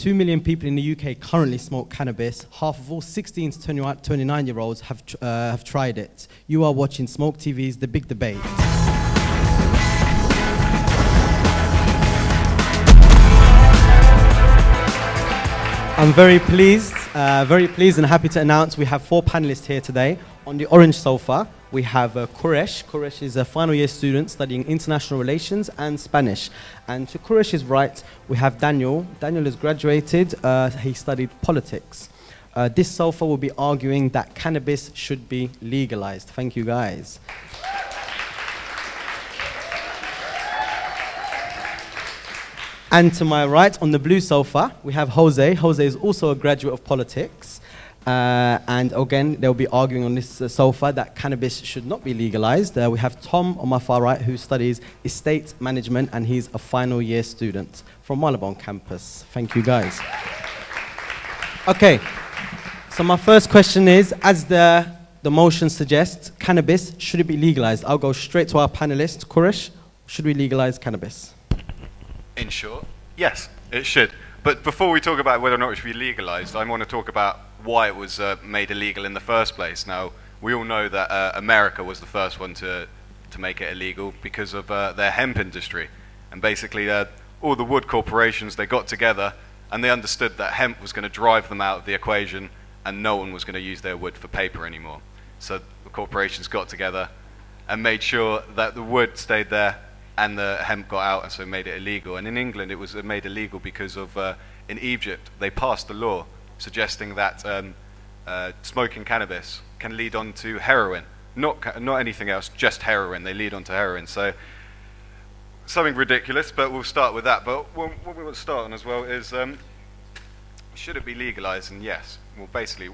2 million people in the UK currently smoke cannabis. Half of all 16 to 29-year-olds have tried it. You are watching Smoke TV's The Big Debate. I'm very pleased and happy to announce we have 4 panelists here today. On the orange sofa, we have Quresh. Quresh is a final year student studying international relations and Spanish. And to Quresh's right, we have Daniel. Daniel has graduated. He studied politics. This sofa will be arguing that cannabis should be legalized. Thank you, guys. And to my right, on the blue sofa, we have Jose. Jose is also a graduate of politics. And again, they'll be arguing on this sofa that cannabis should not be legalized. We have Tom on my far right, who studies estate management, and he's a final year student from Marylebone campus. Thank you, guys. Okay, so my first question is, as the motion suggests, cannabis, should it be legalized? I'll go straight to our panelist, Quresh. Should we legalize cannabis? In short, yes, it should. But before we talk about whether or not it should be legalized, I want to talk about why it was made illegal in the first place. Now, we all know that America was the first one to make it illegal because of their hemp industry. And basically, all the wood corporations, they got together and they understood that hemp was going to drive them out of the equation and no one was going to use their wood for paper anymore. So the corporations got together and made sure that the wood stayed there and the hemp got out, and so made it illegal. And in England, it was made illegal because of, in Egypt, they passed a law suggesting that smoking cannabis can lead on to heroin. Not anything else, just heroin. They lead on to heroin. So, something ridiculous, but we'll start with that. But what we want to start on as well is, should it be legalized? And yes, well, basically,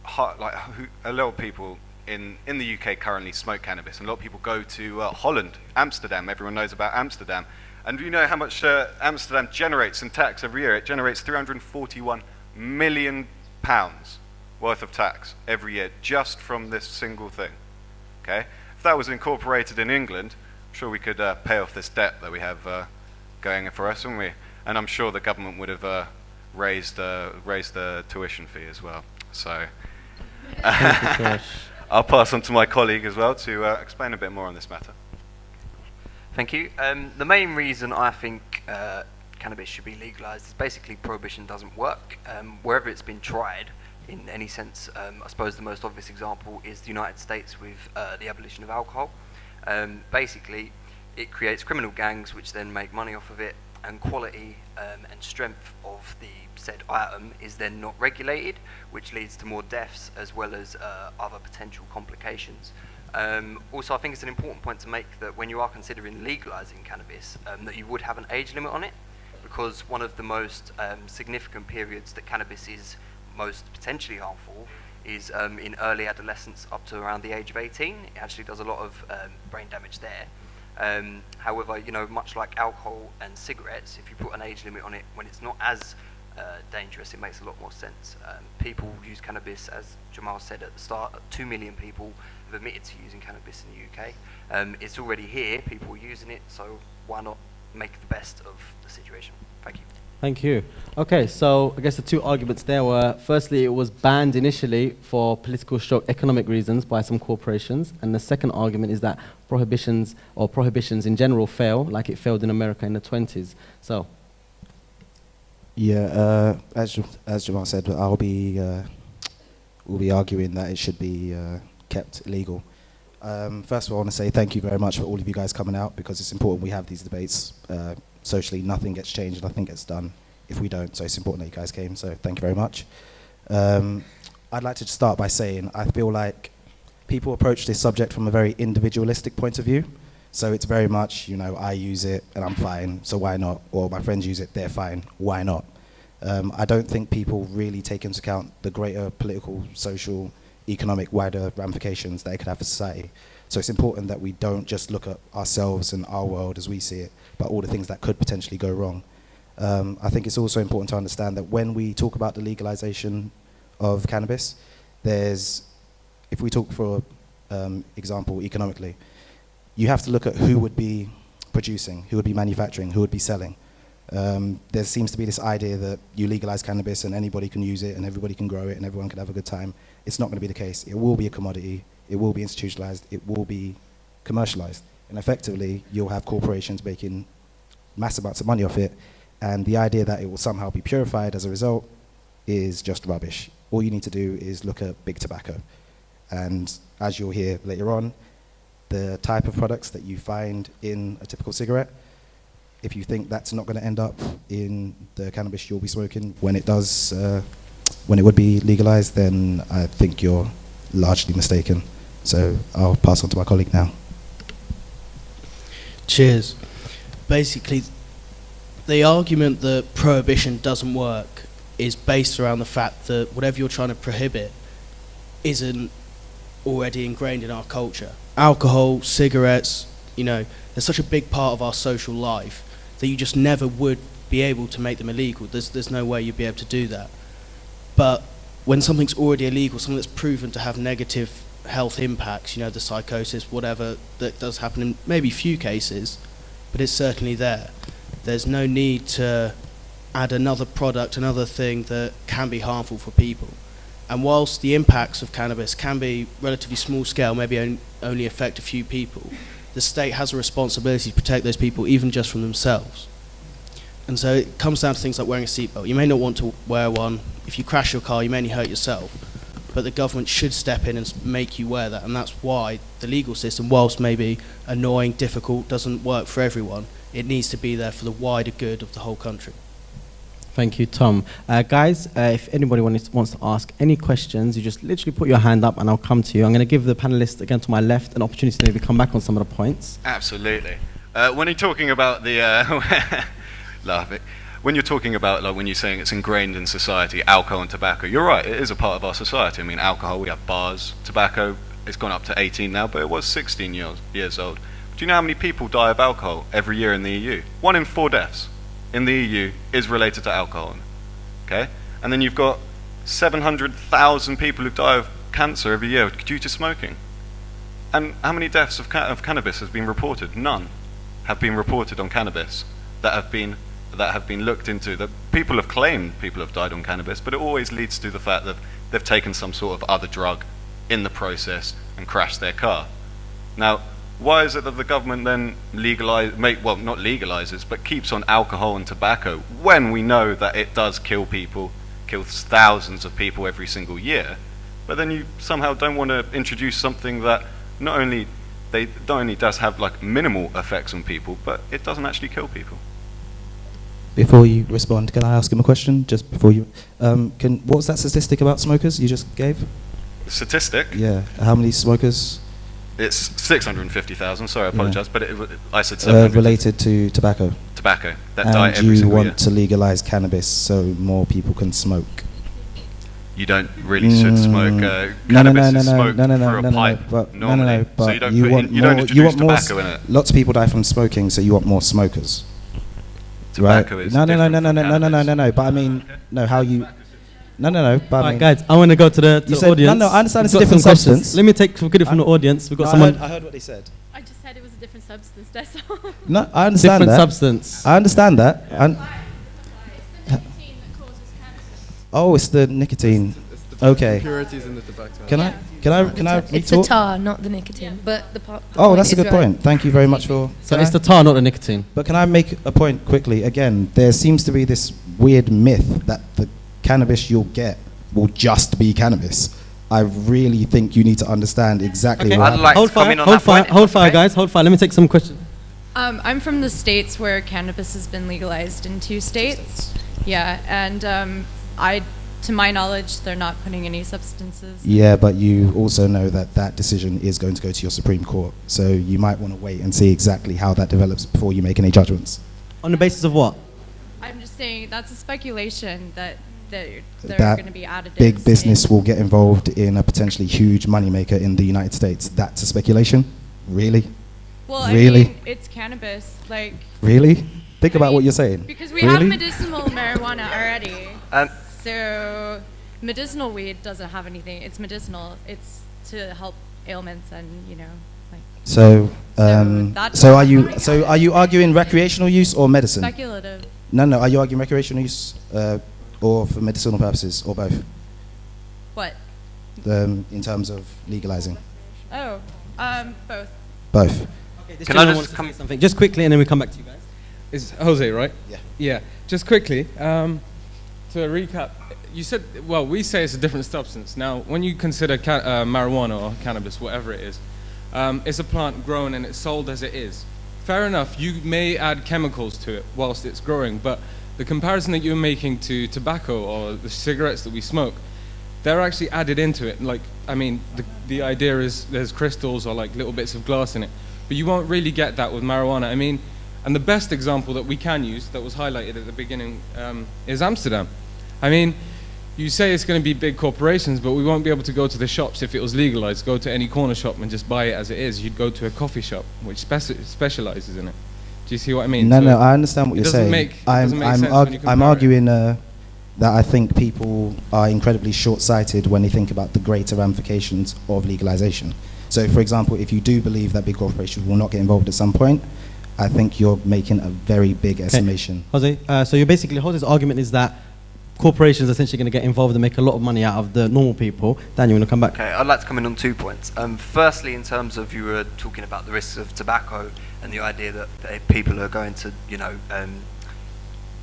a lot of people in the UK currently smoke cannabis, and a lot of people go to Holland, Amsterdam. Everyone knows about Amsterdam. And do you know how much Amsterdam generates in tax every year? It generates £341 million worth of tax every year just from this single thing. Okay? If that was incorporated in England, I'm sure we could pay off this debt that we have going for us, wouldn't we? And I'm sure the government would have raised the tuition fee as well. So I'll pass on to my colleague as well to explain a bit more on this matter. Thank you. The main reason I think cannabis should be legalized is basically prohibition doesn't work. Wherever it's been tried, in any sense, I suppose the most obvious example is the United States with the abolition of alcohol. Basically, it creates criminal gangs which then make money off of it, and quality and strength of the said item is then not regulated, which leads to more deaths as well as other potential complications. Also, I think it's an important point to make that when you are considering legalizing cannabis, that you would have an age limit on it, because one of the most significant periods that cannabis is most potentially harmful is in early adolescence up to around the age of 18. It actually does a lot of brain damage there. However, you know, much like alcohol and cigarettes, if you put an age limit on it when it's not as dangerous, it makes a lot more sense. People use cannabis, as Jamal said at the start. 2 million people have admitted to using cannabis in the UK. It's already here, people are using it, so why not make the best of the situation? Thank you. Thank you. Okay, so I guess the 2 arguments there were, firstly, it was banned initially for political stroke economic reasons by some corporations, and the second argument is that prohibitions in general fail, like it failed in America in the 20s. So. Yeah, as Jamal said, we'll be arguing that it should be kept legal. First of all, I want to say thank you very much for all of you guys coming out, because it's important we have these debates. Socially, nothing gets changed, nothing gets done if we don't, so it's important that you guys came, so thank you very much. I'd like to just start by saying I feel like people approach this subject from a very individualistic point of view. So it's very much, you know, I use it and I'm fine, so why not? Or my friends use it, they're fine, why not? I don't think people really take into account the greater political, social, economic, wider ramifications that it could have for society. So it's important that we don't just look at ourselves and our world as we see it, but all the things that could potentially go wrong. I think it's also important to understand that when we talk about the legalization of cannabis, if we talk for example economically, you have to look at who would be producing, who would be manufacturing, who would be selling. There seems to be this idea that you legalize cannabis and anybody can use it and everybody can grow it and everyone can have a good time. It's not going to be the case. It will be a commodity. It will be institutionalized. It will be commercialized. And effectively, you'll have corporations making massive amounts of money off it. And the idea that it will somehow be purified as a result is just rubbish. All you need to do is look at big tobacco. And as you'll hear later on, the type of products that you find in a typical cigarette, if you think that's not going to end up in the cannabis you'll be smoking when it does, when it would be legalized, then I think you're largely mistaken. So I'll pass on to my colleague now. Cheers. Basically, the argument that prohibition doesn't work is based around the fact that whatever you're trying to prohibit isn't already ingrained in our culture. Alcohol, cigarettes, you know, they're such a big part of our social life that you just never would be able to make them illegal. There's no way you'd be able to do that. But when something's already illegal, something that's proven to have negative health impacts, you know, the psychosis, whatever, that does happen in maybe few cases, but it's certainly there. There's no need to add another product, another thing that can be harmful for people. And whilst the impacts of cannabis can be relatively small scale, maybe only affect a few people, the state has a responsibility to protect those people even just from themselves. And so it comes down to things like wearing a seatbelt. You may not want to wear one. If you crash your car, you may only hurt yourself. But the government should step in and make you wear that. And that's why the legal system, whilst maybe annoying, difficult, doesn't work for everyone, it needs to be there for the wider good of the whole country. Thank you, Tom. Guys, if anybody wants to ask any questions, you just literally put your hand up and I'll come to you. I'm going to give the panelists again to my left an opportunity to maybe come back on some of the points. Absolutely. When you're talking about the... laughing. When you're talking about, like, when you're saying it's ingrained in society, alcohol and tobacco, you're right, it is a part of our society. I mean, alcohol, we have bars. Tobacco, it's gone up to 18 now, but it was 16 years old. Do you know how many people die of alcohol every year in the EU? 1 in 4 deaths in the EU is related to alcohol. Okay? And then you've got 700,000 people who die of cancer every year due to smoking. And how many deaths of cannabis has been reported? None have been reported on cannabis that have been looked into. That people have claimed people have died on cannabis, but it always leads to the fact that they've taken some sort of other drug in the process and crashed their car. Now, why is it that the government then not legalizes, but keeps on alcohol and tobacco when we know that it does kill people, kills thousands of people every single year, but then you somehow don't want to introduce something that not only does have like minimal effects on people, but it doesn't actually kill people? Before you respond, can I ask him a question? Just before you, what was that statistic about smokers you just gave? Statistic? Yeah, how many smokers? It's 650,000. Sorry, I apologise, Yeah. but I said 700. Related to tobacco. Tobacco that die And every you single year. want to legalize cannabis so more people can smoke. You don't really should smoke. No, Cannabis is smoked for a pipe but normally. but so you don't, you want introduce more. tobacco in it. Lots of people die from smoking, so you want more smokers. Tobacco Right? is No. different from cannabis. But I mean, no. How you? No. But I Alright, mean, guys, I want to go to the You said- audience. no, I understand it's We've a got different some questions. substance. Let me take some credit from the audience. We've got no, someone. I heard what they said. I just said it was a different substance, that's all. No, I understand Different that. substance. I understand that. It's the nicotine that causes cancer. Oh, it's the nicotine. Okay. Impurities in the tobacco. Can I It's the talk? tar, not the nicotine. But the Oh, that's a is good right. point. Thank you very much for. So can it's I- the tar, not the nicotine. But can I make a point quickly? Again, there seems to be this weird myth that the cannabis you'll get will just be cannabis. I really think you need to understand exactly Okay. what. I'd like Hold to come fire, in on hold that fire, point, hold if fire, okay. guys. Hold fire. Let me take some questions. I'm from the States where cannabis has been legalized in 2 states. Yeah, and to my knowledge, they're not putting any substances. Yeah, but you also know that that decision is going to go to your Supreme Court. So you might want to wait and see exactly how that develops before you make any judgments. On the basis of what? I'm just saying that's a speculation that they're That going to be additives. Big business will get involved in a potentially huge moneymaker in the United States. That's a speculation? Really? Well, Really? I mean, it's cannabis, like. Really? Think I about what mean, you're saying. Because we have Really? medicinal marijuana already. Um, So medicinal weed doesn't have anything. It's medicinal. It's to help ailments and, like So, So that's so are you arguing recreational use or medicine? speculative. No. Are you arguing recreational use or for medicinal purposes, or both? What? In terms of legalizing? Oh, both. Both. Okay, this Can I gentleman just wants to come- say something? Just quickly, and then we come back to you guys. It's Jose, right? Yeah. Yeah. Just quickly, to recap, you said, well, we say it's a different substance. Now, when you consider marijuana or cannabis, whatever it is, it's a plant grown and it's sold as it is. Fair enough, you may add chemicals to it whilst it's growing, but the comparison that you're making to tobacco or the cigarettes that we smoke, they're actually added into it. Like, I mean, the idea is there's crystals or like little bits of glass in it, but you won't really get that with marijuana. I mean, and the best example that we can use that was highlighted at the beginning is Amsterdam. I mean, you say it's going to be big corporations, but we won't be able to go to the shops if it was legalized. Go to any corner shop and just buy it as it is. You'd go to a coffee shop which specializes in it. Do you see what I mean? No, So no, I understand what it you're doesn't saying. make- it doesn't make sense when you I'm compare it. arguing that I think people are incredibly short-sighted when they think about the greater ramifications of legalization. So, for example, if you do believe that big corporations will not get involved at some point, I think you're making a very big estimation. Jose, so you're basically, Jose's argument is that corporations are essentially going to get involved and make a lot of money out of the normal people. Dan, you want to come back? Okay, I'd like to come in on 2 points. Firstly, in terms of you were talking about the risks of tobacco and the idea that people are going to,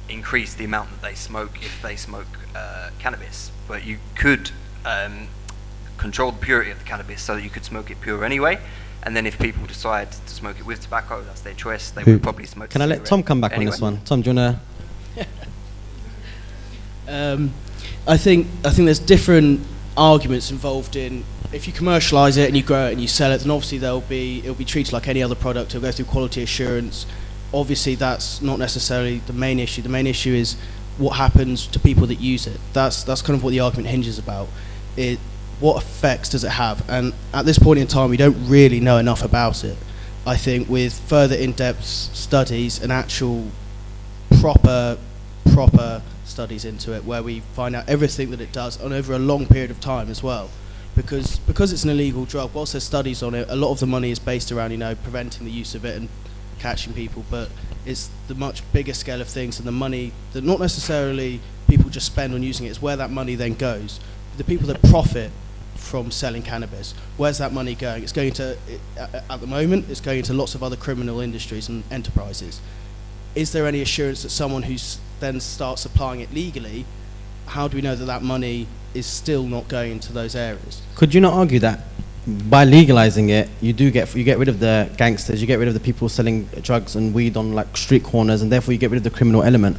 increase the amount that they smoke if they smoke cannabis. But you could control the purity of the cannabis so that you could smoke it pure anyway. And then if people decide to smoke it with tobacco, that's their choice. They would probably smoke. Can I let Tom come back on this one? Tom, do you want to... I think there's different arguments involved in if you commercialise it and you grow it and you sell it, then obviously it'll be treated like any other product. It'll go through quality assurance. Obviously, that's not necessarily the main issue. The main issue is what happens to people that use it. That's kind of what the argument hinges about. What effects does it have? And at this point in time, we don't really know enough about it. I think with further in-depth studies and actual proper studies into it, where we find out everything that it does and over a long period of time as well, because it's an illegal drug. Whilst there's studies on it, a lot of the money is based around preventing the use of it and catching people, but it's the much bigger scale of things and the money that not necessarily people just spend on using it. It's where that money then goes. The people that profit from selling cannabis, where's that money going? It's going to, at the moment, it's going into lots of other criminal industries and enterprises. Is there any assurance that someone who then starts supplying it legally, how do we know that that money is still not going into those areas? Could you not argue that by legalizing it, you get rid of the gangsters, you get rid of the people selling drugs and weed on like street corners, and therefore you get rid of the criminal element?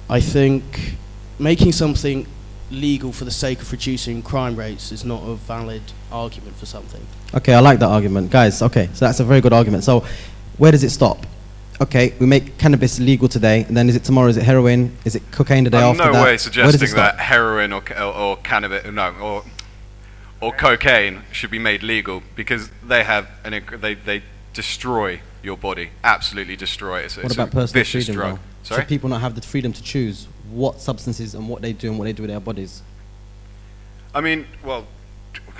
I think making something legal for the sake of reducing crime rates is not a valid argument for something. Okay, I like that argument. Guys, okay, so that's a very good argument. So where does it stop? Okay, we make cannabis legal today, and then is it tomorrow, is it heroin, is it cocaine the day I'm after no that? way Where does it suggesting stop? that heroin or cannabis, or cocaine should be made legal, because they have they destroy your body, absolutely destroy it. So What it's about a personal vicious freedom, drug. though? Sorry? So people not have the freedom to choose what substances and what they do and what they do with their bodies? I mean, well,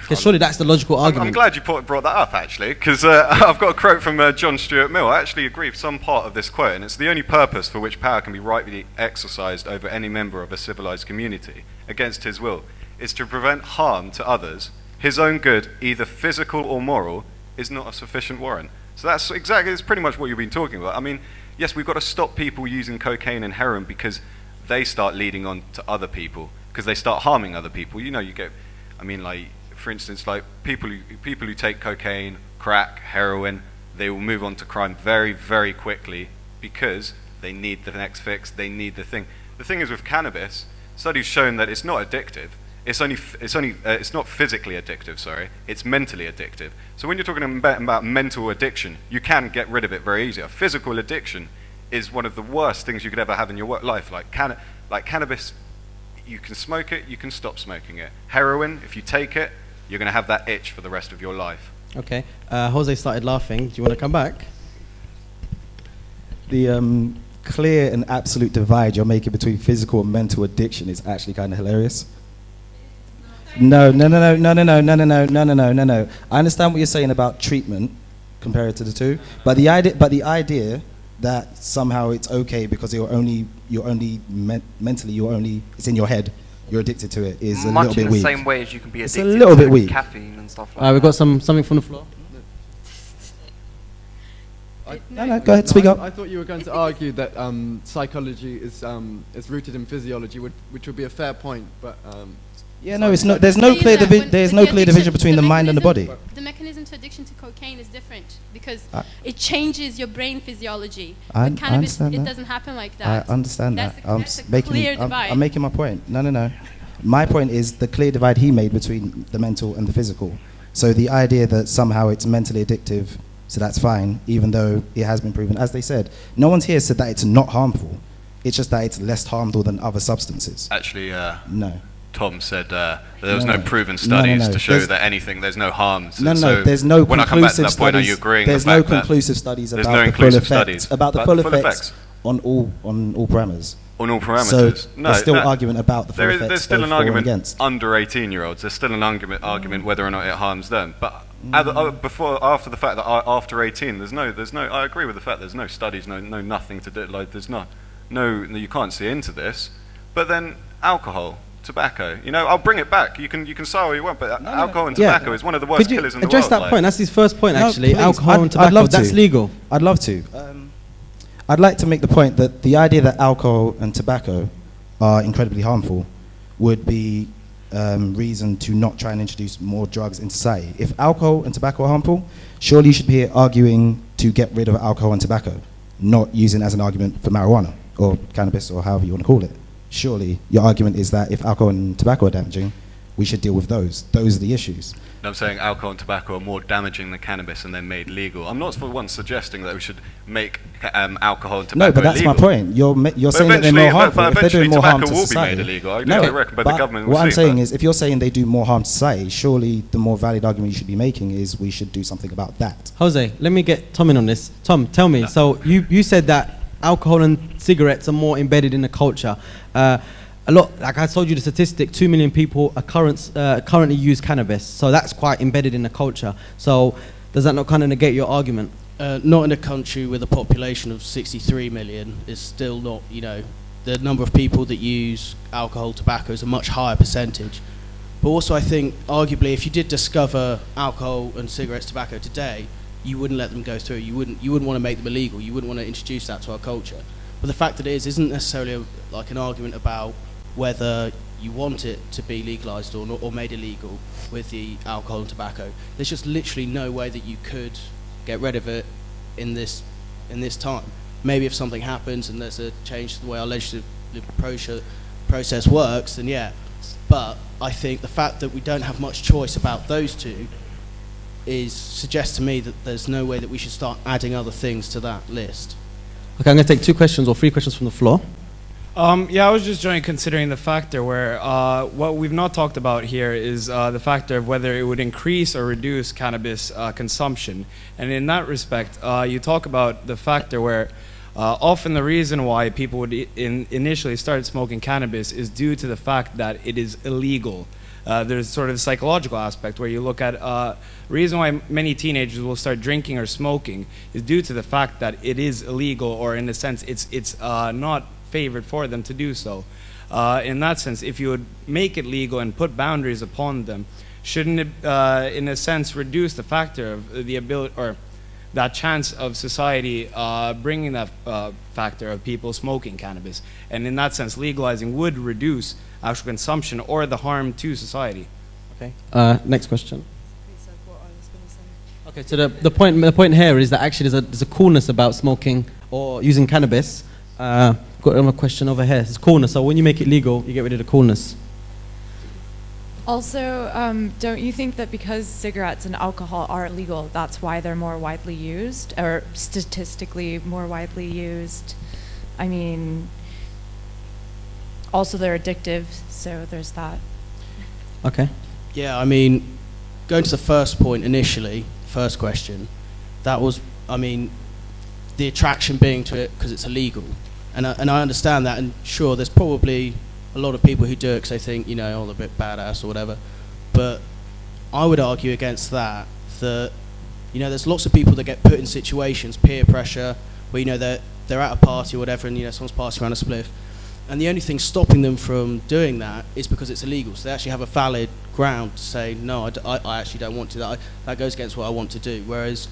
Because surely that's the logical argument. I'm glad you brought that up, actually, because I've got a quote from John Stuart Mill. I actually agree with some part of this quote, and it's the only purpose for which power can be rightly exercised over any member of a civilized community against his will is to prevent harm to others. His own good, either physical or moral, is not a sufficient warrant. So it's pretty much what you've been talking about. I mean, yes, we've got to stop people using cocaine and heroin because they start leading on to other people, because they start harming other people. For instance, like people who take cocaine, crack, heroin, they will move on to crime very, very quickly because they need the next fix, they need the thing. The thing is with cannabis, studies shown that it's not addictive. It's not physically addictive, sorry. It's mentally addictive. So when you're talking about mental addiction, you can get rid of it very easily. A physical addiction is one of the worst things you could ever have in your life. Like cannabis, you can smoke it, you can stop smoking it. Heroin, if you take it, you're going to have that itch for the rest of your life. Okay, Jose started laughing. Do you want to come back? The clear and absolute divide you're making between physical and mental addiction is actually kind of hilarious. No. I understand what you're saying about treatment compared to the two, but the idea that somehow it's okay because mentally, it's in your head, you're addicted to it, is a Much little bit in the weak. same way as you can be It's a addicted little to bit weak. caffeine and stuff like We've that. got something from the floor. No, go ahead, speak up. I thought you were going to argue that psychology is rooted in physiology, which would be a fair point, but Yeah, no, it's not. There's no clear division between the mind and the body. The mechanism to addiction to cocaine is different because I- it changes your brain physiology. I With cannabis, understand it that. doesn't happen like I that. understand That's that. a- that's a clear divide. I'm making my point. No. My point is the clear divide he made between the mental and the physical. So the idea that somehow it's mentally addictive, so that's fine, even though it has been proven. As they said, no one's here said that it's not harmful. It's just that it's less harmful than other substances. Actually, No. Tom said there was No, no no. proven No, studies no. to show There's- that there's no harm. No, So there's no when I come back to conclusive that point, are studies. you agreeing There's the no fact that conclusive studies there's about no the full inclusive effects. studies About the about full the full effects effects? on all parameters. on all So parameters? there's still argument about the full effects. There's still both an for and argument against. under 18-year-olds. There's still an argument whether or not it harms them. But after the fact that after 18, there's no. I agree with the fact there's no studies, no nothing to do. Like there's no, you can't see into this. But then alcohol, tobacco. I'll bring it back. You can say all you want, but alcohol and Yeah. tobacco is one of the worst Could you killers in the world. address that like. point? That's his first point, No, actually. please. Alcohol and tobacco, I'd love that's to. legal. I'd love to. I'd like to make the point that the idea that alcohol and tobacco are incredibly harmful would be reason to not try and introduce more drugs in society. If alcohol and tobacco are harmful, surely you should be here arguing to get rid of alcohol and tobacco, not using it as an argument for marijuana or cannabis or however you want to call it. Surely your argument is that if alcohol and tobacco are damaging, we should deal with those. Those are the issues. And I'm saying alcohol and tobacco are more damaging than cannabis and they're made legal. I'm not for once suggesting that we should make alcohol and tobacco No, but that's illegal. my point. You're But saying that they're more eventually- harmful. but If they're doing eventually more harm to tobacco will be society, made illegal. I reckon, but the government will what I'm see saying that. is, if you're saying they do more harm to society, surely the more valid argument you should be making is we should do something about that. Jose, let me get Tom in on this. Tom, tell me. So you said that alcohol and cigarettes are more embedded in the culture. A lot, like I told you the statistic, 2 million people are currently use cannabis. So that's quite embedded in the culture. So does that not kind of negate your argument? Not in a country with a population of 63 million. Is still not, the number of people that use alcohol, tobacco is a much higher percentage. But also I think, arguably, if you did discover alcohol and cigarettes, tobacco today, you wouldn't let them go through. You wouldn't want to make them illegal. You wouldn't want to introduce that to our culture. But the fact that it isn't necessarily like an argument about whether you want it to be legalised or not, or made illegal with the alcohol and tobacco. There's just literally no way that you could get rid of it in this time. Maybe if something happens and there's a change to the way our legislative process works, then yeah. But I think the fact that we don't have much choice about those two suggests to me that there's no way that we should start adding other things to that list. Okay, I'm going to take 2 questions or 3 questions from the floor. Yeah, I was just considering the factor where what we've not talked about here is the factor of whether it would increase or reduce cannabis consumption. And in that respect, you talk about the factor where often the reason why people would initially start smoking cannabis is due to the fact that it is illegal. There's sort of a psychological aspect where you look at reason why many teenagers will start drinking or smoking is due to the fact that it is illegal, or in a sense it's not favored for them to do so. In that sense, if you would make it legal and put boundaries upon them, shouldn't it, in a sense, reduce the factor of the ability or that chance of society bringing that factor of people smoking cannabis? And in that sense, legalizing would reduce actual consumption or the harm to society. Okay. Next question. Okay, so the point here is that actually there's a coolness about smoking or using cannabis. Got another question over here. It's coolness. So when you make it legal, you get rid of the coolness. Also, don't you think that because cigarettes and alcohol are illegal, that's why they're more widely used, or statistically more widely used? I mean, also they're addictive, so there's that. Okay. Yeah, I mean, going to the first point initially, first question, that was, I mean, the attraction being to it because it's illegal. And I understand that, and sure, there's probably a lot of people who do it because they think, oh, they're a bit badass or whatever. But I would argue against that, there's lots of people that get put in situations, peer pressure, where they're at a party or whatever, and someone's passing around a spliff, and the only thing stopping them from doing that is because it's illegal. So they actually have a valid ground to say, no, I actually don't want to. That goes against what I want to do. Whereas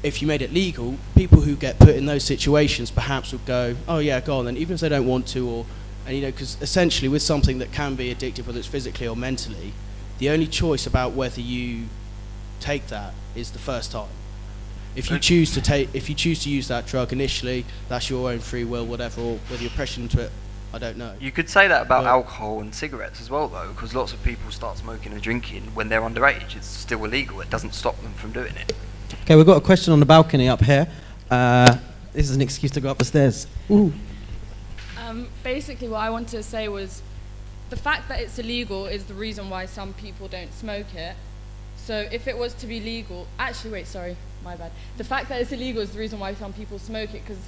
if you made it legal, people who get put in those situations perhaps would go, oh yeah, go on then, even if they don't want to, because essentially with something that can be addictive, whether it's physically or mentally, the only choice about whether you take that is the first time. If you choose to use that drug initially, that's your own free will, whatever, or whether you're pressured into it, I don't know. You could say that about alcohol and cigarettes as well, though, because lots of people start smoking and drinking when they're underage. It's still illegal. It doesn't stop them from doing it. Okay, we've got a question on the balcony up here. This is an excuse to go up the stairs. Ooh. Basically, what I wanted to say was the fact that it's illegal is the reason why some people don't smoke it. So if it was to be legal, my bad. The fact that it's illegal is the reason why some people smoke it, because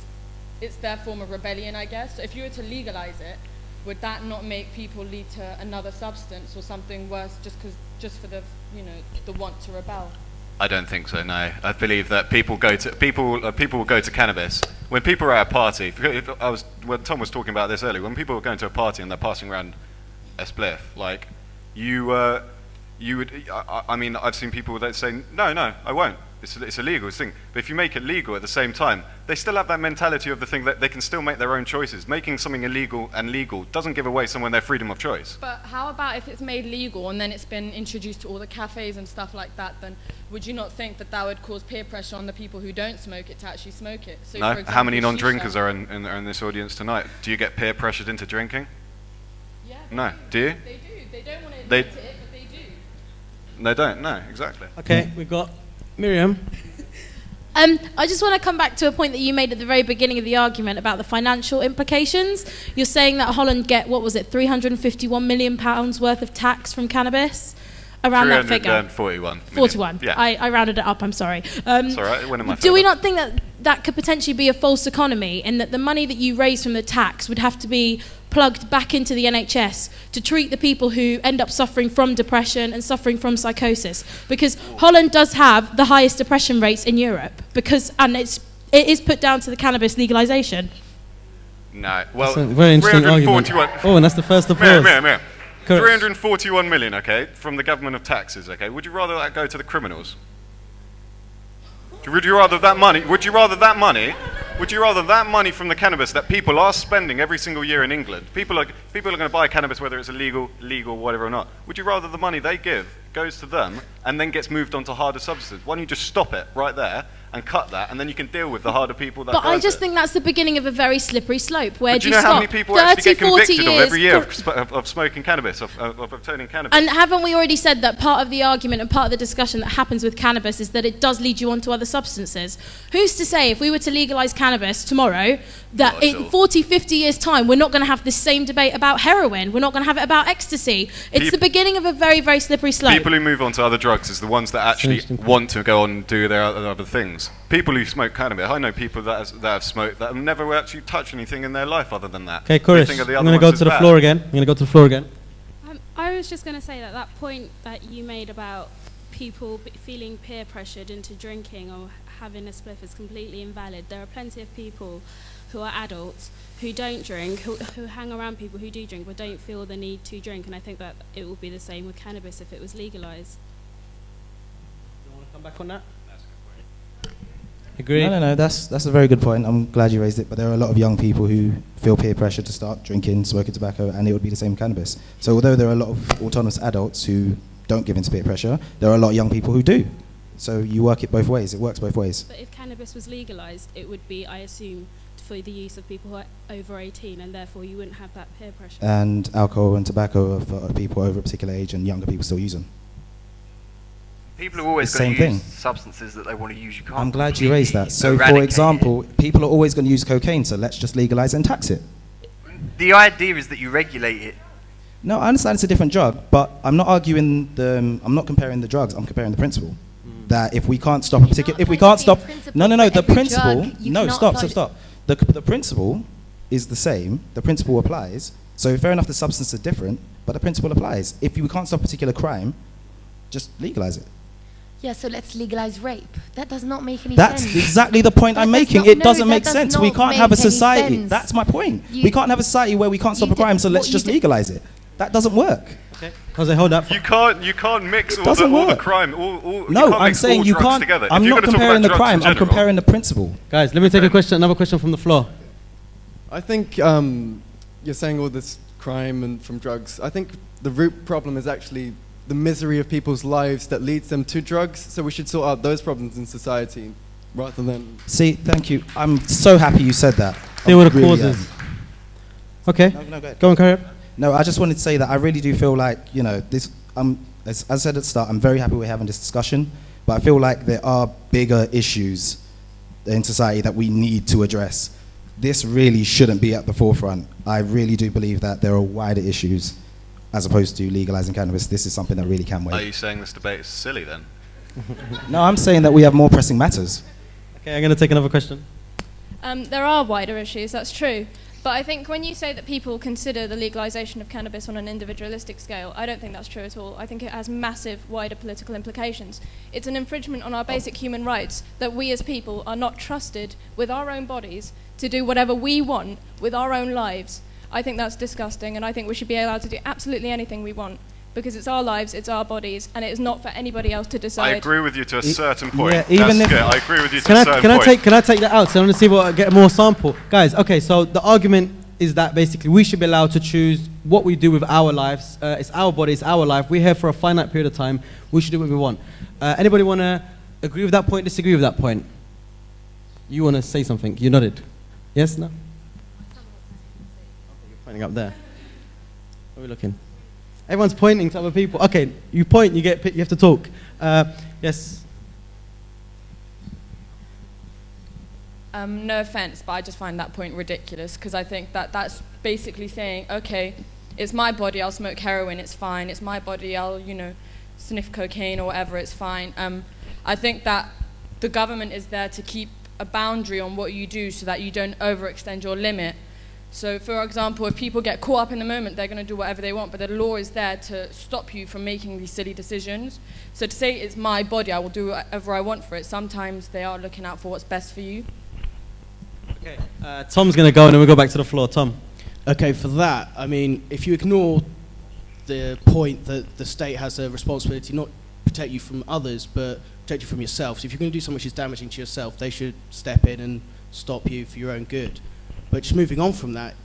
it's their form of rebellion, I guess. So if you were to legalize it, would that not make people lead to another substance or something worse just for the want to rebel? I don't think so. No, I believe that people will go to cannabis when people are at a party. When Tom was talking about this earlier, when people are going to a party and they're passing around a spliff, like you would. I mean, I've seen people that say, no, I won't. It's illegal, it's a thing. But if you make it legal at the same time, they still have that mentality of the thing that they can still make their own choices. Making something illegal and legal doesn't give away someone their freedom of choice. But how about if it's made legal and then it's been introduced to all the cafes and stuff like that, then would you not think that would cause peer pressure on the people who don't smoke it to actually smoke it? So No? for example, How many non-drinkers are in this audience tonight? Do you get peer pressured into drinking? Yeah. No. Do you? They do. They don't want to admit it, but they do. They don't. No, exactly. Okay, we've got Miriam. I just want to come back to a point that you made at the very beginning of the argument about the financial implications. You're saying that Holland get, what was it, £351 million worth of tax from cannabis? Around that figure. 41. 41. Yeah. I rounded it up, I'm sorry. It's all right, it went in my Do we favour. not think that that could potentially be a false economy, and that the money that you raise from the tax would have to be plugged back into the NHS to treat the people who end up suffering from depression and suffering from psychosis? Because Holland does have the highest depression rates in Europe, and it is put down to the cannabis legalization. No. Well, That's a very interesting argument. 341. Oh, and that's the first applause. Miriam. Correct. 341 million, okay, from the government of taxes, okay. Would you rather that go to the criminals? Would you rather that money from the cannabis that people are spending every single year in England? People are going to buy cannabis whether it's illegal, legal, whatever or not. Would you rather the money they give goes to them and then gets moved on to harder substances? Why don't you just stop it right there and cut that, and then you can deal with the harder people that But I burns just it? think that's the beginning of a very slippery slope. Where But do you you know stop? how many people actually get 30, 40 convicted of years every year of smoking cannabis, of obtaining cannabis? And haven't we already said that part of the argument and part of the discussion that happens with cannabis is that it does lead you on to other substances? Who's to say if we were to legalise cannabis tomorrow that in 40, 50 years' time we're not going to have this same debate about heroin, we're not going to have it about ecstasy? It's the beginning of a very, very slippery slope. People who move on to other drugs is the ones that actually want to go on and do their other things. People who smoke cannabis, I know people that have smoked that have never actually touched anything in their life other than that. Okay, Kurish, I'm going to go to the floor again. I was just going to say that point that you made about people feeling peer pressured into drinking or having a spliff is completely invalid. There are plenty of people who are adults who don't drink, who hang around people who do drink but don't feel the need to drink, and I think that it would be the same with cannabis if it was legalised. You want to come back on that? Agree? No, that's a very good point. I'm glad you raised it, but there are a lot of young people who feel peer pressure to start drinking, smoking tobacco, and it would be the same with cannabis. So although there are a lot of autonomous adults who don't give in to peer pressure, there are a lot of young people who do. So you work it both ways. It works both ways. But if cannabis was legalised, it would be, I assume, for the use of people who are over 18, and therefore you wouldn't have that peer pressure. And alcohol and tobacco are for people over a particular age, and younger people still use them. People are always The going same to use thing. substances that they want to use. You can't I'm glad you raised that. So, for eradicate example, people are always going to use cocaine, so let's just legalize and tax it. The idea is that you regulate it. No, I understand it's a different drug, but I'm not arguing I'm not comparing the drugs, I'm comparing the principle. That if we can't stop a particular, if we can't stop, the principle, stop. The principle is the same, the principle applies, so fair enough the substance are different, but the principle applies. If we can't stop a particular crime, just legalize it. Yeah, so let's legalize rape. That does not make any That's sense. exactly the point I'm making. It doesn't make sense. We can't have a society. That's my point. We can't have a society where we can't stop a crime, so let's just legalize it. That doesn't work. Okay. Jose, hold up. You can't mix all the crime. No, I'm saying you can't. Together. I'm not comparing the crime. I'm comparing the principle. Guys, let me take another question from the floor. I think you're saying all this crime and from drugs. I think the root problem is actually the misery of people's lives that leads them to drugs. So we should sort out those problems in society rather than... See, thank you. I'm so happy you said that. They were the causes. Okay. No, go ahead. Go on, carry on. No, I just wanted to say that I really do feel like, you know, this. As I said at the start, I'm very happy we're having this discussion, but I feel like there are bigger issues in society that we need to address. This really shouldn't be at the forefront. I really do believe that there are wider issues as opposed to legalizing cannabis. This is something that really can wait. Are you saying this debate is silly then? No, I'm saying that we have more pressing matters. Okay, I'm going to take another question. There are wider issues, that's true. But I think when you say that people consider the legalization of cannabis on an individualistic scale, I don't think that's true at all. I think it has massive, wider political implications. It's an infringement on our basic human rights that we as people are not trusted with our own bodies to do whatever we want with our own lives. I think that's disgusting, and I think we should be allowed to do absolutely anything we want, because it's our lives, it's our bodies, and it is not for anybody else to decide. I agree with you to a certain point. Yeah, even if I agree with you to a certain point. Can I take that out? So I want to see what get more sample, guys. Okay, so the argument is that basically we should be allowed to choose what we do with our lives. It's our body, it's our life. We're here for a finite period of time. We should do what we want. Anybody want to agree with that point? Disagree with that point? You want to say something? You nodded. Yes? No? You're pointing up there. Where are we looking? Everyone's pointing to other people. Okay, you point, you have to talk. Yes. No offense, but I just find that point ridiculous, because I think that that's basically saying, okay, it's my body, I'll smoke heroin, it's fine. It's my body, I'll, sniff cocaine or whatever, it's fine. I think that the government is there to keep a boundary on what you do so that you don't overextend your limit. So, for example, if people get caught up in the moment, they're going to do whatever they want, but the law is there to stop you from making these silly decisions. So to say it's my body, I will do whatever I want for it, sometimes they are looking out for what's best for you. Okay, Tom's going to go and then we'll go back to the floor. Tom. Okay, for that, I mean, if you ignore the point that the state has a responsibility not to protect you from others, but protect you from yourself. So if you're going to do something which is damaging to yourself, they should step in and stop you for your own good. But just moving on from that,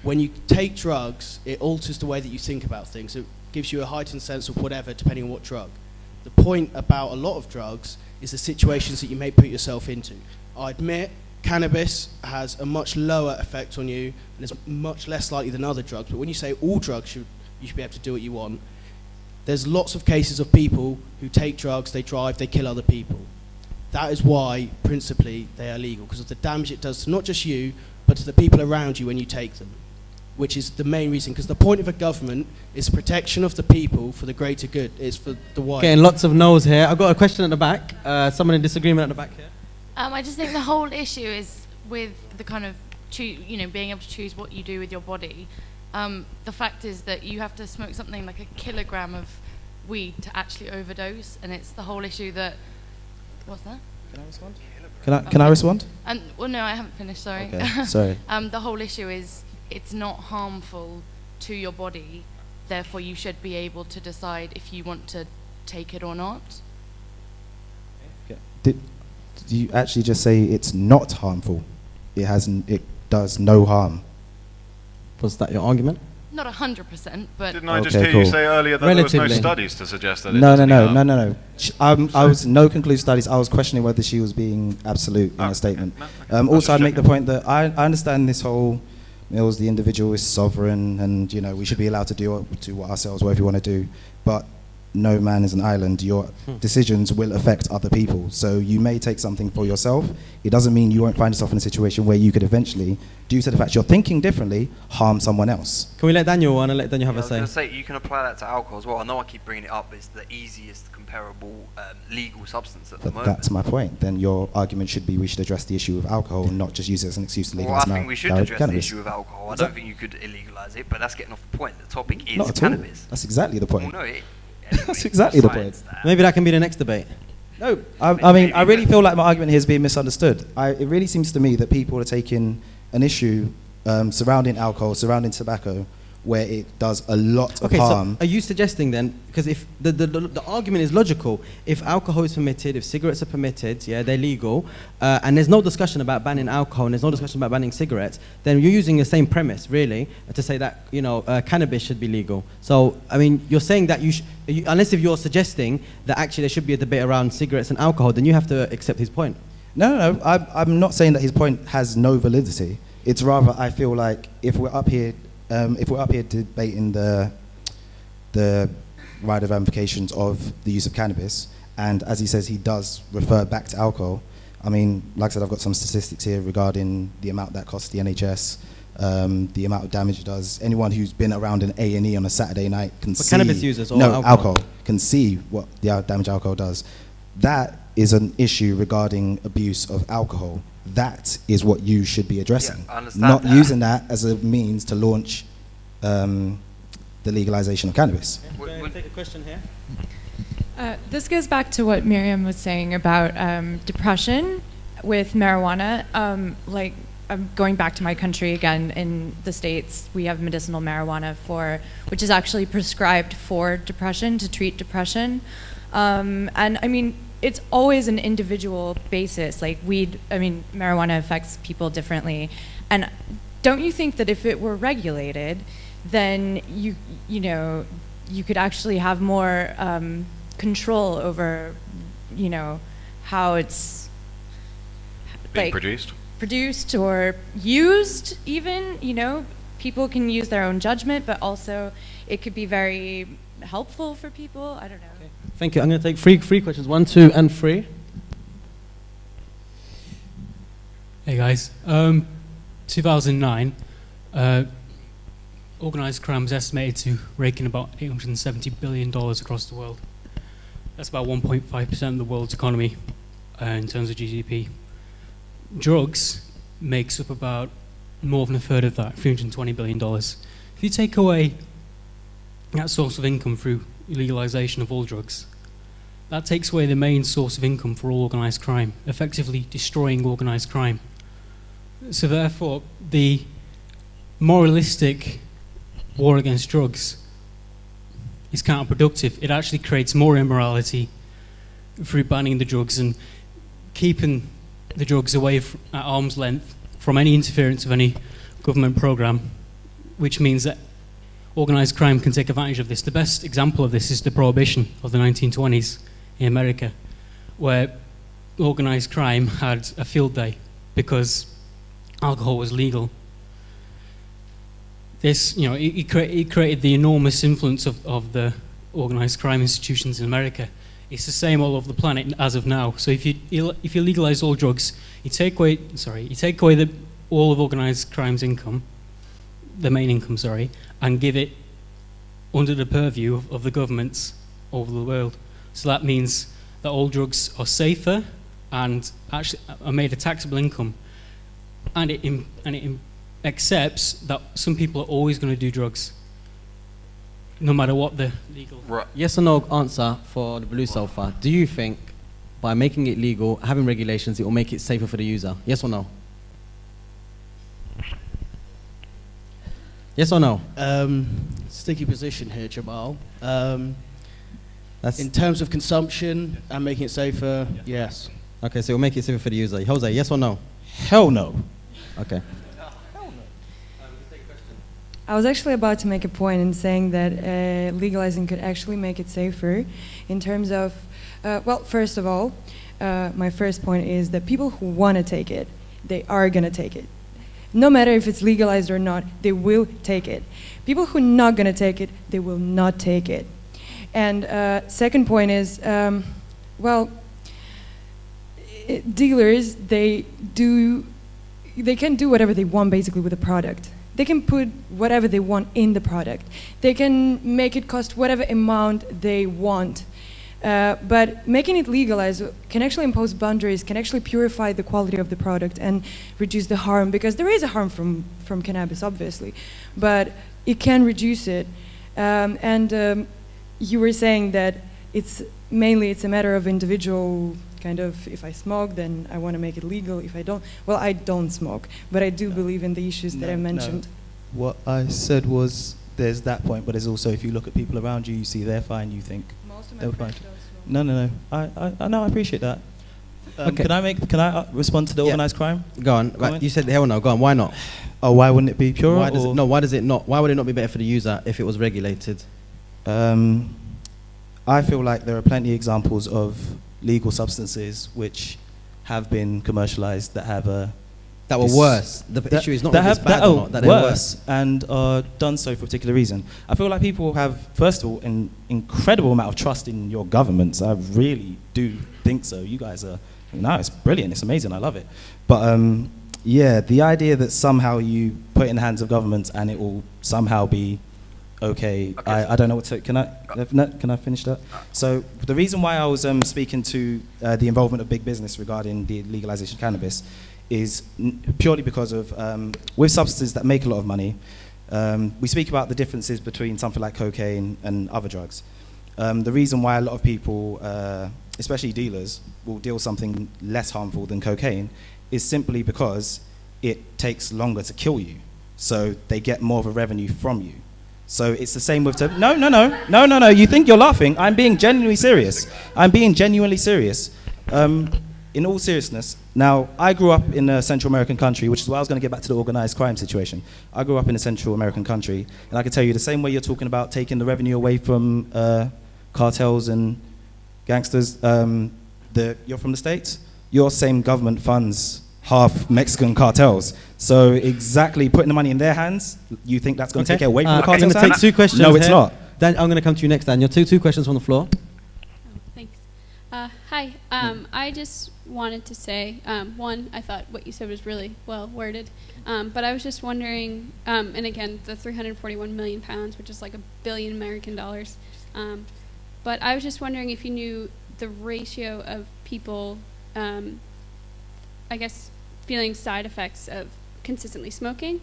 when you take drugs, it alters the way that you think about things. It gives you a heightened sense of whatever, depending on what drug. The point about a lot of drugs is the situations that you may put yourself into. I admit cannabis has a much lower effect on you and is much less likely than other drugs, but when you say all drugs you should be able to do what you want, there's lots of cases of people who take drugs, they drive, they kill other people. That is why, principally, they are legal, because of the damage it does to not just you, but to the people around you when you take them, which is the main reason, because the point of a government is protection of the people for the greater good. It's for the wider. Getting lots of no's here. I've got a question at the back. Someone in disagreement at the back here. I just think the whole issue is with the kind of, being able to choose what you do with your body. The fact is that you have to smoke something like a kilogram of weed to actually overdose, and it's the whole issue that... What's that? Can I respond? Can I respond? Well, no, I haven't finished, sorry. Okay, sorry. The whole issue is it's not harmful to your body, therefore you should be able to decide if you want to take it or not. Okay. Did you actually just say it's not harmful? It does no harm. Was that your argument? Not 100%, but... Didn't I just hear you say earlier that there was no studies to suggest that it doesn't No. I was no conclusive studies. I was questioning whether she was being absolute in her statement. Also, I'd make the point that I understand this whole... the individual is sovereign and, we should be allowed to do ourselves whatever we want to do. But no man is an island. Your decisions will affect other people. So you may take something for yourself. It doesn't mean you won't find yourself in a situation where you could eventually, due to the fact you're thinking differently, harm someone else. Can we let Daniel on and let Daniel have Yeah, I a was say? going to say, you can apply that to alcohol as well. I know I keep bringing it up, but it's the easiest comparable legal substance at the But moment. that's my point. Then your argument should be we should address the issue of alcohol and not just use it as an excuse to Well, legalize I think we should address the issue of alcohol. I don't think you could illegalize it, but that's getting off the point. The topic is Not at cannabis. all. That's exactly the point. Well, no, That's exactly the point. Maybe that can be the next debate. No, I mean, I really feel like my argument here is being misunderstood. It really seems to me that people are taking an issue surrounding alcohol, surrounding tobacco, where it does a lot of Okay, harm. so are you suggesting then, because if the argument is logical, if alcohol is permitted, if cigarettes are permitted, yeah, they're legal, and there's no discussion about banning alcohol and there's no discussion about banning cigarettes, then you're using the same premise, really, to say that, you know, cannabis should be legal. So, I mean, you're saying that unless if you're suggesting that actually there should be a debate around cigarettes and alcohol, then you have to accept his point. No, I'm not saying that his point has no validity. It's rather, I feel like if we're up here debating the wider ramifications of the use of cannabis, and as he says, he does refer back to alcohol. I mean, like I said, I've got some statistics here regarding the amount that costs the NHS, the amount of damage it does. Anyone who's been around an A&E on a Saturday night can see... cannabis users or no, alcohol? can see what the damage alcohol does. That is an issue regarding abuse of alcohol. That is what you should be addressing. Yeah, I understand not that. using that as a means to launch the legalization of cannabis. Can I take a question here? This goes back to what Miriam was saying about depression with marijuana. Like, I'm going back to my country again. In the States, we have medicinal marijuana which is actually prescribed for depression, to treat depression. And I mean, it's always an individual basis. Like marijuana affects people differently. And don't you think that if it were regulated, then you could actually have more control over, how it's Being like produced or used even, people can use their own judgment, but also it could be very helpful for people. I don't know. Okay. Thank you. I'm going to take three questions, 1, 2, and 3. Hey guys, 2009, organized crime is estimated to rake in about $870 billion across the world. That's about 1.5% of the world's economy in terms of GDP. Drugs makes up about more than a third of that, $320 billion. If you take away that source of income through legalization of all drugs, that takes away the main source of income for all organized crime, effectively destroying organized crime. So therefore, the moralistic war against drugs is counterproductive. It actually creates more immorality through banning the drugs and keeping the drugs away at arm's length from any interference of any government program, which means that organized crime can take advantage of this. The best example of this is the Prohibition of the 1920s in America, where organized crime had a field day because alcohol was legal. This, it created the enormous influence of the organized crime institutions in America. It's the same all over the planet as of now. So if you legalize all drugs, you take away all of organized crime's income, the main income, and give it under the purview of the governments over the world. So that means that all drugs are safer and actually are made a taxable income, and it accepts that some people are always going to do drugs, no matter what the legal. Right. Yes or no answer for the blue sulfur. Do you think by making it legal, having regulations, it will make it safer for the user? Yes or no? Yes or no? Sticky position here, Jamal. In terms of consumption and making it safer, yes. Okay, so it will make it safer for the user. Jose, yes or no? Hell no. Okay. I was actually about to make a point in saying that legalizing could actually make it safer in terms of, well, first of all, my first point is that people who want to take it, they are going to take it. No matter if it's legalized or not, they will take it. People who are not going to take it, they will not take it. And second point is, well, dealers, they can do whatever they want basically with the product. They can put whatever they want in the product. They can make it cost whatever amount they want. But making it legalized can actually impose boundaries, can actually purify the quality of the product and reduce the harm, because there is a harm from cannabis, obviously, but it can reduce it. You were saying that it's a matter of individual kind of, if I smoke, then I want to make it legal. If I don't, well, I don't smoke, but I do believe in the issues that I mentioned. No. What I said was, there's that point, but there's also, if you look at people around you, you see they're fine, you think Most of they're my fine. friends don't smoke. No. I know, I appreciate that. Okay. Can I respond to the organized crime? Go on. Right. You said hell no. Go on. Why not? Oh, why wouldn't it be pure? Why does it not? Why would it not be better for the user if it was regulated? I feel like there are plenty of examples of legal substances which have been commercialized that have that were worse. The issue is not that it's bad or not, that they're worse and are done so for a particular reason. I feel like people have, first of all, an incredible amount of trust in your governments. I really do think so. You guys are, it's brilliant, it's amazing, I love it. But yeah, the idea that somehow you put it in the hands of governments and it will somehow be okay. I don't know what to, can I finish that? So the reason why I was speaking to the involvement of big business regarding the legalization of cannabis is purely because of, with substances that make a lot of money, we speak about the differences between something like cocaine and other drugs. The reason why a lot of people, especially dealers, will deal something less harmful than cocaine is simply because it takes longer to kill you. So they get more of a revenue from you. So it's the same with... No. You think you're laughing. I'm being genuinely serious. In all seriousness, now, I grew up in a Central American country, which is why I was going to get back to the organized crime situation. I grew up in a Central American country, and I can tell you the same way you're talking about taking the revenue away from cartels and gangsters, you're from the States, your same government funds half Mexican cartels. So exactly putting the money in their hands, you think that's going to take it away from the cartels? I'm going to take two questions. No, it's not. Dan, I'm going to come to you next, Dan. Your two questions on the floor. Thanks. Hi. I just wanted to say, one, I thought what you said was really well worded, but I was just wondering, and again, the 341 million pounds, which is like $1 billion American dollars, but I was just wondering if you knew the ratio of people, I guess, feeling side effects of consistently smoking,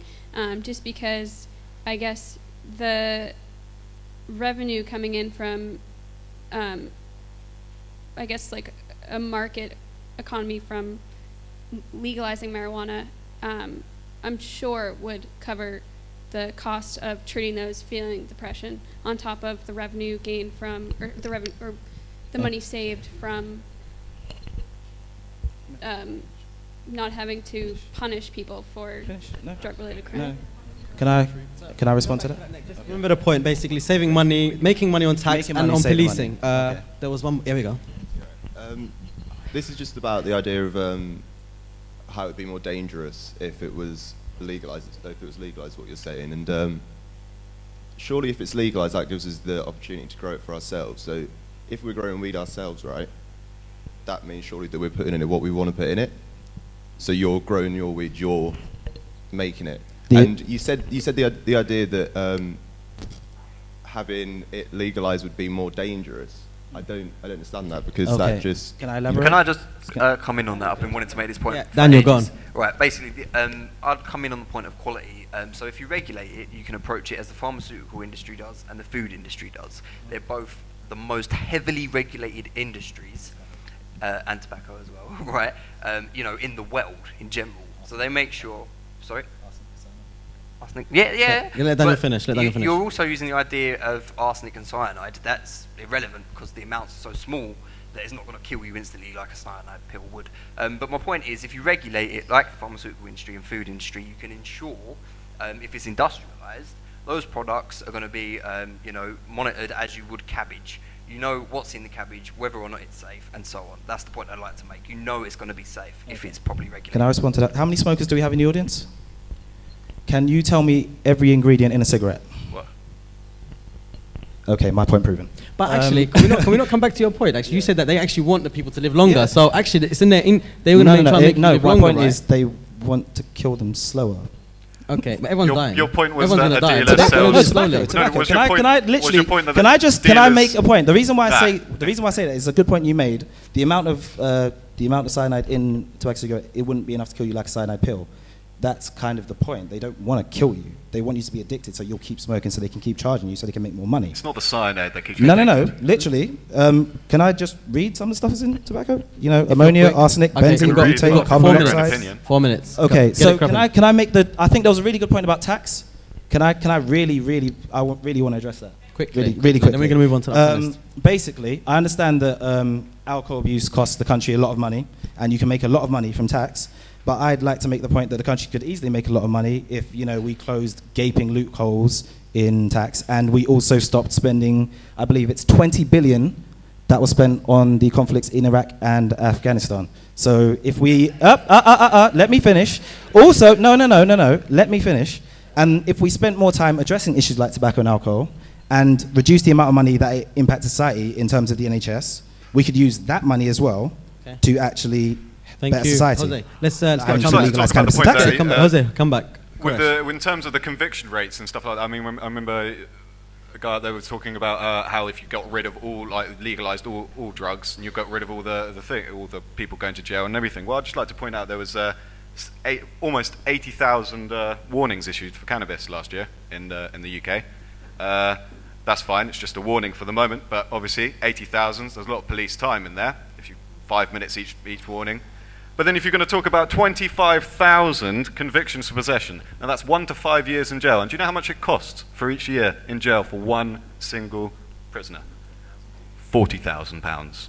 just because I guess the revenue coming in from, I guess, like a market economy from legalizing marijuana, I'm sure would cover the cost of treating those feeling depression on top of the revenue gained from, or the money saved from not having to punish people for drug-related crime. No. Can I respond to that? Remember the point, basically, saving money, making money on tax and on policing. Okay. There was one, here we go. This is just about the idea of how it would be more dangerous if it was legalized, what you're saying. And surely if it's legalized, that gives us the opportunity to grow it for ourselves. So if we're growing weed ourselves, right, that means surely that we're putting in it what we want to put in it. So you're growing your weed, you're making it. And you said the idea that having it legalized would be more dangerous. I don't understand that, because that just... Can I elaborate? Can I just come in on that? I've been wanting to make this point. Yeah, Daniel, go on. Right, basically, I'd come in on the point of quality. So if you regulate it, you can approach it as the pharmaceutical industry does and the food industry does. They're both the most heavily regulated industries, and tobacco as well, right? In the world in general. So they make sure... Sorry? Arsenic? Yeah. Let Daniel finish. You're also using the idea of arsenic and cyanide. That's irrelevant because the amounts are so small that it's not going to kill you instantly like a cyanide pill would. But my point is, if you regulate it like the pharmaceutical industry and food industry, you can ensure, if it's industrialized, those products are going to be, monitored as you would cabbage. You know what's in the cabbage, whether or not it's safe, and so on. That's the point I'd like to make. You know it's going to be safe if it's properly regulated. Can I respond to that? How many smokers do we have in the audience? Can you tell me every ingredient in a cigarette? What? Okay, my point proven. But actually, can we not come back to your point? Actually, you said that they actually want the people to live longer. Yeah. So actually, it's in their they were going to try and make no. you live My longer, point right? is they want to kill them slower. Okay, but everyone's dying. Your point was Everyone's that gonna a die. dealer sells... Slowly. Can I dealers make a point? The reason why I that. say that is a good point you made. The amount of cyanide in tobacco cigarette, it wouldn't be enough to kill you like a cyanide pill. That's kind of the point. They don't want to kill you. They want you to be addicted, so you'll keep smoking, so they can keep charging you, so they can make more money. It's not the cyanide that keeps you No, addicted. literally. Can I just read some of the stuff that's in tobacco? You know, ammonia, arsenic, benzene, butane, carbon monoxide. 4 minutes. Okay, Get so it cracking. can I make the? I think there was a really good point about tax. Can I really want to address that Quickly. really quickly? Then we're going to move on to the panelist. Basically, I understand that alcohol abuse costs the country a lot of money, and you can make a lot of money from tax. But I'd like to make the point that the country could easily make a lot of money if, you know, we closed gaping loopholes in tax, and we also stopped spending, I believe it's 20 billion that was spent on the conflicts in Iraq and Afghanistan. So if we, let me finish. Also, no, let me finish. And if we spent more time addressing issues like tobacco and alcohol and reduce the amount of money that it impacts society in terms of the NHS, we could use that money as well to actually better society. Jose. Let's And go. to legalise cannabis in tax. Jose, come back. In terms of the conviction rates and stuff like that, I mean, I remember a guy there was talking about how if you got rid of legalised all drugs, and you got rid of all the people going to jail and everything. Well, I'd just like to point out there was almost 80,000 warnings issued for cannabis last year in the UK. That's fine, it's just a warning for the moment, but obviously 80,000, there's a lot of police time in there, 5 minutes each warning. But then if you're going to talk about 25,000 convictions for possession, and that's 1 to 5 years in jail, and do you know how much it costs for each year in jail for one single prisoner? £40,000.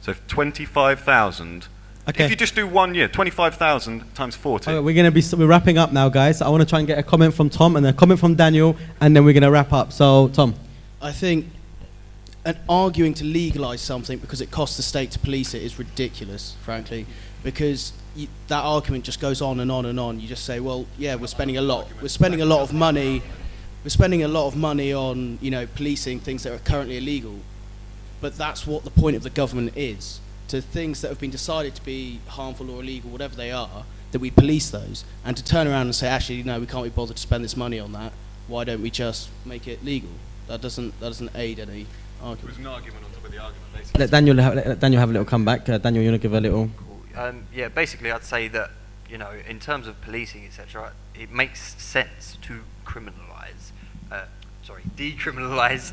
So 25,000. Okay. If you just do 1 year, 25,000 times 40. Okay, we're wrapping up now, guys. I want to try and get a comment from Tom and then a comment from Daniel, and then we're going to wrap up. So, Tom. I think arguing to legalise something because it costs the state to police it is ridiculous, frankly, because that argument just goes on and on and on. You just say, well, yeah, we're spending a lot of money on, you know, policing things that are currently illegal, but that's what the point of the government is. To things that have been decided to be harmful or illegal, whatever they are, that we police those, and to turn around and say, actually, no, we can't be bothered to spend this money on that. Why don't we just make it legal? That doesn't aid any argument. It was an argument on top of the argument, basically. Let Daniel have a little comeback. Daniel, you want to give a little? Cool. Yeah, basically, I'd say that, you know, in terms of policing, etc., it makes sense to decriminalise.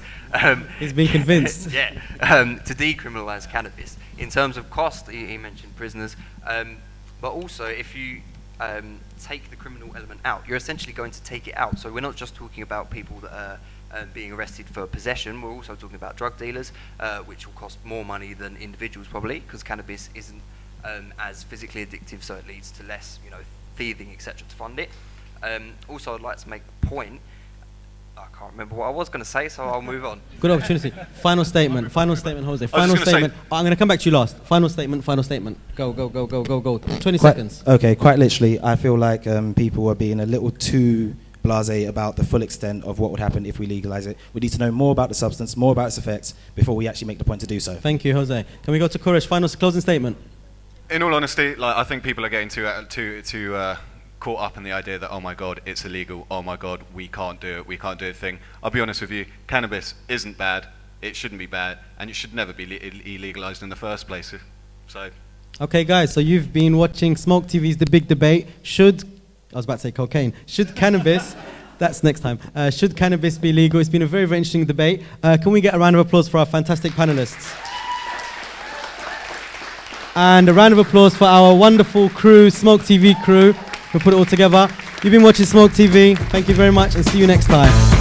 He's been convinced. Yeah, to decriminalise cannabis. In terms of cost, he mentioned prisoners, but also if you take the criminal element out, you're essentially going to take it out. So we're not just talking about people that are being arrested for possession. We're also talking about drug dealers, which will cost more money than individuals probably, because cannabis isn't as physically addictive, so it leads to less, you know, thieving, etc., to fund it. Also, I'd like to make the point. I can't remember what I was going to say, so I'll move on. Good opportunity. Final statement, Jose. Final statement. I'm going to come back to you last. Final statement. Go. 20 seconds. Okay, quite literally, I feel like people are being a little too blasé about the full extent of what would happen if we legalise it. We need to know more about the substance, more about its effects, before we actually make the point to do so. Thank you, Jose. Can we go to Koresh? Final closing statement. In all honesty, I think people are getting too caught up in the idea that, oh my god, it's illegal, oh my god, we can't do it thing. I'll be honest with you, cannabis isn't bad, it shouldn't be bad, and it should never be illegalized in the first place. So. Okay, guys, so you've been watching Smoke TV's The Big Debate. Should cannabis, that's next time, should cannabis be legal? It's been a very, very interesting debate. Can we get a round of applause for our fantastic panelists? And a round of applause for our wonderful crew, Smoke TV crew, who put it all together. You've been watching Smoke TV. Thank you very much, and see you next time.